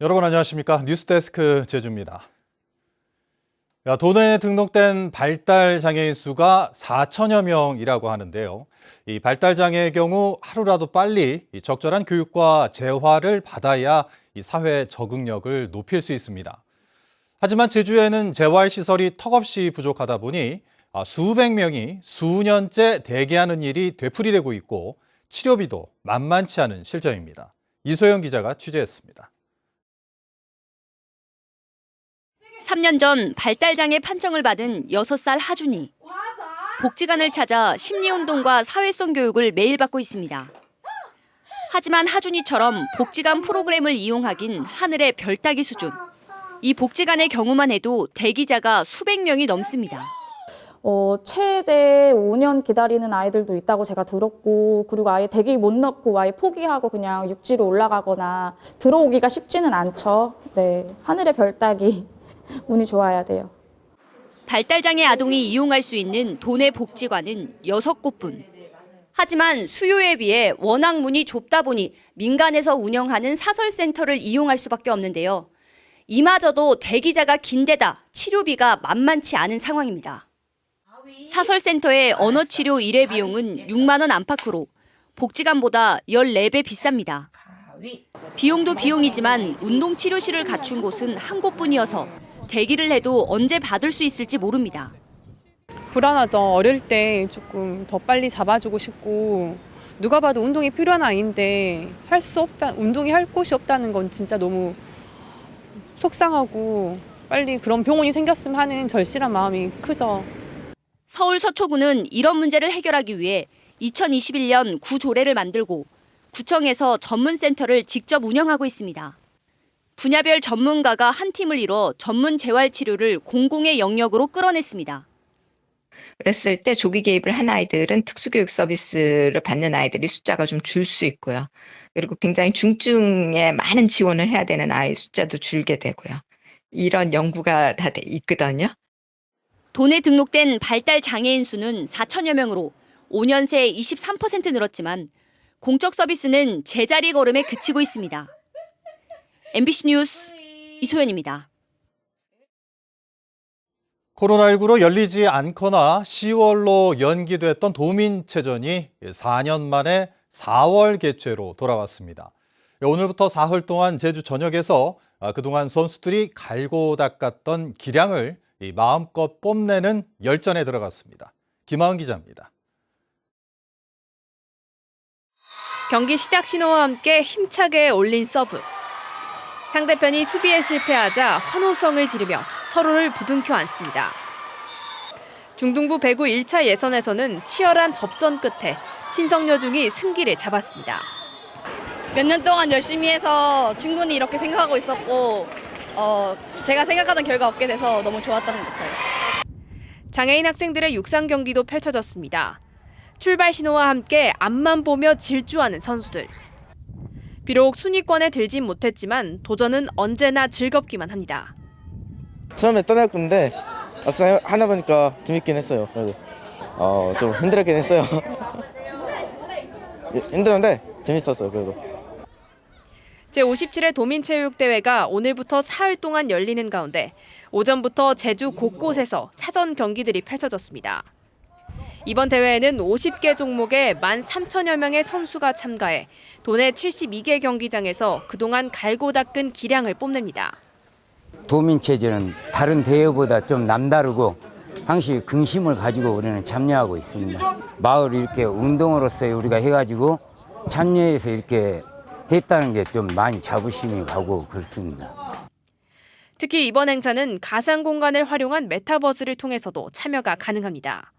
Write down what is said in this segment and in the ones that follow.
여러분 안녕하십니까? 뉴스데스크 제주입니다. 도내에 등록된 발달장애인 수가 4천여 명이라고 하는데요. 이 발달장애의 경우 하루라도 빨리 적절한 교육과 재활을 받아야 이 사회 적응력을 높일 수 있습니다. 하지만 제주에는 재활시설이 턱없이 부족하다 보니 수백 명이 수년째 대기하는 일이 되풀이되고 있고 치료비도 만만치 않은 실정입니다. 이소영 기자가 취재했습니다. 3년 전 발달장애 판정을 받은 6살 하준이. 복지관을 찾아 심리운동과 사회성 교육을 매일 받고 있습니다. 하지만 하준이처럼 복지관 프로그램을 이용하긴 하늘의 별 따기 수준. 이 복지관의 경우만 해도 대기자가 수백 명이 넘습니다. 최대 5년 기다리는 아이들도 있다고 제가 들었고, 그리고 아예 대기 못 넣고 아예 포기하고 그냥 육지로 올라가거나 들어오기가 쉽지는 않죠. 네, 하늘의 별 따기. 운이 좋아야 돼요. 발달장애 아동이 이용할 수 있는 도내 복지관은 6곳뿐. 하지만 수요에 비해 워낙 문이 좁다 보니 민간에서 운영하는 사설센터를 이용할 수밖에 없는데요. 이마저도 대기자가 긴 데다 치료비가 만만치 않은 상황입니다. 사설센터의 언어치료 1회 비용은 6만 원 안팎으로 복지관보다 14배 비쌉니다. 비용도 비용이지만 운동치료실을 갖춘 곳은 한 곳뿐이어서 대기를 해도 언제 받을 수 있을지 모릅니다. 불안하죠. 어릴 때 조금 더 빨리 잡아주고 싶고, 누가 봐도 운동이 필요한 아이인데 운동이 할 곳이 없다는 건 진짜 너무 속상하고, 빨리 그런 병원이 생겼으면 하는 절실한 마음이 크죠. 서울 서초구는 이런 문제를 해결하기 위해 2021년 구조례를 만들고 구청에서 전문센터를 직접 운영하고 있습니다. 분야별 전문가가 한 팀을 이뤄 전문 재활치료를 공공의 영역으로 끌어냈습니다. 그랬을 때 조기 개입을 한 아이들은 특수교육 서비스를 받는 아이들이 숫자가 좀 줄 수 있고요. 그리고 굉장히 중증에 많은 지원을 해야 되는 아이 숫자도 줄게 되고요. 이런 연구가 다 있거든요. 도내 등록된 발달장애인 수는 4천여 명으로 5년 새 23% 늘었지만 공적 서비스는 제자리 걸음에 그치고 있습니다. MBC 뉴스 이소연입니다. 코로나19로 열리지 않거나 10월로 연기됐던 도민체전이 4년 만에 4월 개최로 돌아왔습니다. 오늘부터 사흘 동안 제주 전역에서 그동안 선수들이 갈고 닦았던 기량을 마음껏 뽐내는 열전에 들어갔습니다. 김하은 기자입니다. 경기 시작 신호와 함께 힘차게 올린 서브. 상대편이 수비에 실패하자 환호성을 지르며 서로를 부둥켜 안습니다. 중등부 배구 1차 예선에서는 치열한 접전 끝에 신성여중이 승기를 잡았습니다. 몇 년 동안 열심히 해서 충분히 이렇게 생각하고 있었고 제가 생각하던 결과 얻게 돼서 너무 좋았던 것 같아요. 장애인 학생들의 육상 경기도 펼쳐졌습니다. 출발 신호와 함께 앞만 보며 질주하는 선수들. 비록 순위권에 들진 못했지만 도전은 언제나 즐겁기만 합니다. 처음에 떠날 건데 막상 하나 보니까 재밌긴 했어요. 그래도 좀 힘들었긴 했어요. 힘들었는데 재밌었어요. 그래도. 제57회 도민체육대회가 오늘부터 사흘 동안 열리는 가운데 오전부터 제주 곳곳에서 사전 경기들이 펼쳐졌습니다. 이번 대회에는 50개 종목에 13,000여 명의 선수가 참가해 도내 72개 경기장에서 그동안 갈고 닦은 기량을 뽐냅니다. 도민체전은 다른 대회보다 좀 남다르고 항상 긍심을 가지고 우리는 참여하고 있습니다. 마을 이렇게 운동으로서 우리가 해가지고 참여해서 이렇게 했다는 게 좀 많이 자부심이 가고 그렇습니다. 특히 이번 행사는 가상 공간을 활용한 메타버스를 통해서도 참여가 가능합니다.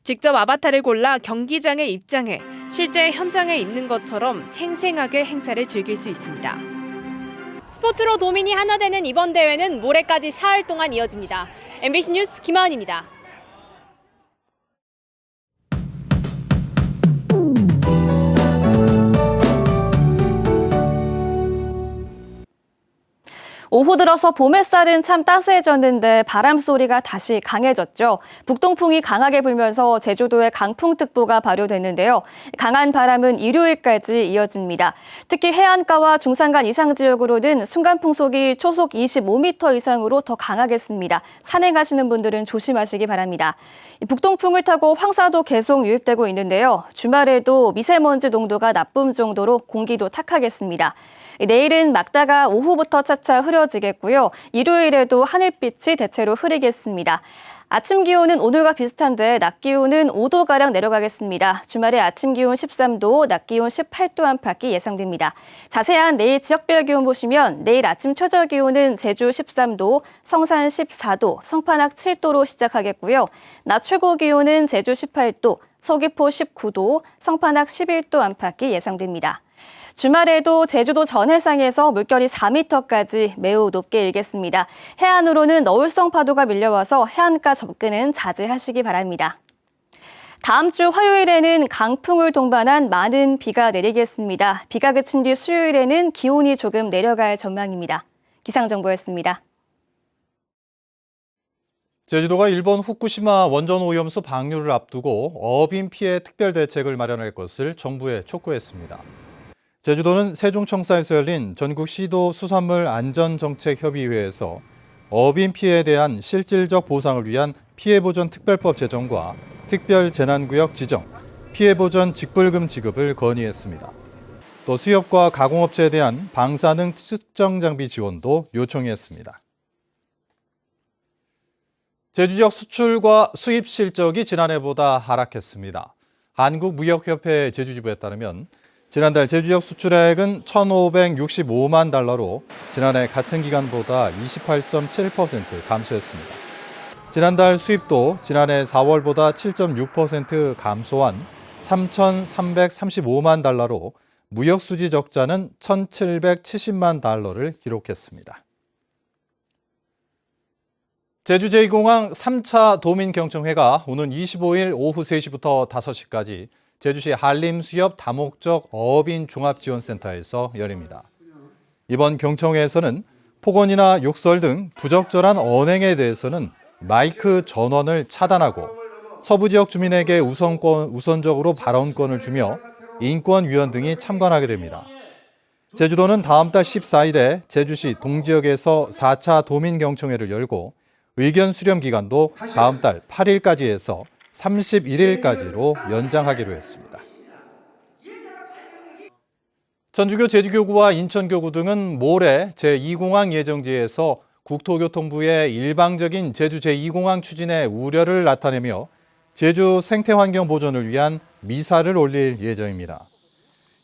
직접 아바타를 골라 경기장에 입장해 실제 현장에 있는 것처럼 생생하게 행사를 즐길 수 있습니다. 스포츠로 도민이 하나 되는 이번 대회는 모레까지 사흘 동안 이어집니다. MBC 뉴스 김하은입니다. 오후 들어서 봄 햇살은 참 따스해졌는데 바람 소리가 다시 강해졌죠. 북동풍이 강하게 불면서 제주도에 강풍특보가 발효됐는데요. 강한 바람은 일요일까지 이어집니다. 특히 해안가와 중산간 이상 지역으로는 순간 풍속이 초속 25m 이상으로 더 강하겠습니다. 산행하시는 분들은 조심하시기 바랍니다. 북동풍을 타고 황사도 계속 유입되고 있는데요. 주말에도 미세먼지 농도가 나쁨 정도로 공기도 탁하겠습니다. 내일은 막다가 오후부터 차차 흐려지겠고요. 일요일에도 하늘빛이 대체로 흐리겠습니다. 아침 기온은 오늘과 비슷한데 낮 기온은 5도가량 내려가겠습니다. 주말에 아침 기온 13도, 낮 기온 18도 안팎이 예상됩니다. 자세한 내일 지역별 기온 보시면 내일 아침 최저 기온은 제주 13도, 성산 14도, 성판악 7도로 시작하겠고요. 낮 최고 기온은 제주 18도, 서귀포 19도, 성판악 11도 안팎이 예상됩니다. 주말에도 제주도 전해상에서 물결이 4m까지 매우 높게 일겠습니다. 해안으로는 너울성 파도가 밀려와서 해안가 접근은 자제하시기 바랍니다. 다음 주 화요일에는 강풍을 동반한 많은 비가 내리겠습니다. 비가 그친 뒤 수요일에는 기온이 조금 내려갈 전망입니다. 기상정보였습니다. 제주도가 일본 후쿠시마 원전 오염수 방류를 앞두고 어민 피해 특별 대책을 마련할 것을 정부에 촉구했습니다. 제주도는 세종청사에서 열린 전국 시도 수산물 안전정책협의회에서 어민 피해에 대한 실질적 보상을 위한 피해보전 특별법 제정과 특별재난구역 지정, 피해보전 직불금 지급을 건의했습니다. 또 수협과 가공업체에 대한 방사능 측정 장비 지원도 요청했습니다. 제주 지역 수출과 수입 실적이 지난해보다 하락했습니다. 한국무역협회 제주지부에 따르면 지난달 제주 지역 수출액은 1,565만 달러로 지난해 같은 기간보다 28.7% 감소했습니다. 지난달 수입도 지난해 4월보다 7.6% 감소한 3,335만 달러로 무역 수지 적자는 1,770만 달러를 기록했습니다. 제주 제2공항 3차 도민경청회가 오는 25일 오후 3시부터 5시까지 제주시 한림수협 다목적 어업인 종합지원센터에서 열립니다. 이번 경청회에서는 폭언이나 욕설 등 부적절한 언행에 대해서는 마이크 전원을 차단하고 서부 지역 주민에게 우선적으로 발언권을 주며 인권위원 등이 참관하게 됩니다. 제주도는 다음 달 14일에 제주시 동지역에서 4차 도민경청회를 열고 의견 수렴 기간도 다음 달 8일까지 해서 31일까지로 연장하기로 했습니다. 전주교 제주교구와 인천교구 등은 모레 제2공항 예정지에서 국토교통부의 일방적인 제주 제2공항 추진에 우려를 나타내며 제주 생태환경 보존을 위한 미사를 올릴 예정입니다.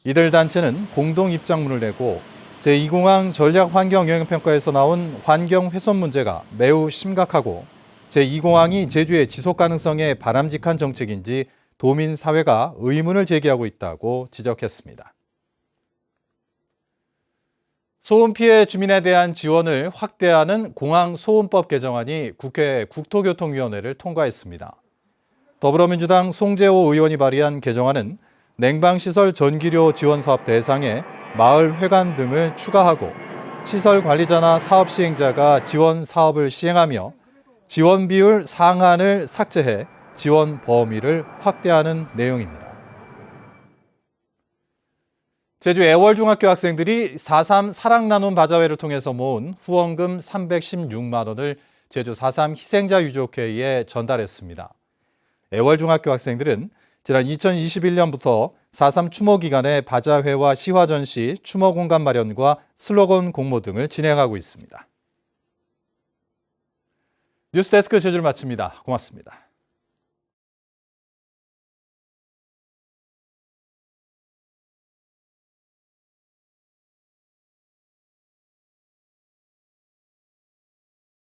이들 단체는 공동 입장문을 내고 제2공항 전략환경영향평가에서 나온 환경 훼손 문제가 매우 심각하고 제2공항이 제주의 지속 가능성에 바람직한 정책인지 도민 사회가 의문을 제기하고 있다고 지적했습니다. 소음 피해 주민에 대한 지원을 확대하는 공항소음법 개정안이 국회 국토교통위원회를 통과했습니다. 더불어민주당 송재호 의원이 발의한 개정안은 냉방시설 전기료 지원 사업 대상에 마을 회관 등을 추가하고 시설 관리자나 사업 시행자가 지원 사업을 시행하며 지원 비율 상한을 삭제해 지원 범위를 확대하는 내용입니다. 제주 애월중학교 학생들이 4.3 사랑나눔 바자회를 통해서 모은 후원금 316만 원을 제주 4.3 희생자 유족회에 전달했습니다. 애월중학교 학생들은 지난 2021년부터 4.3 추모 기간에 바자회와 시화 전시, 추모 공간 마련과 슬로건 공모 등을 진행하고 있습니다. 뉴스데스크 제주를 마칩니다. 고맙습니다.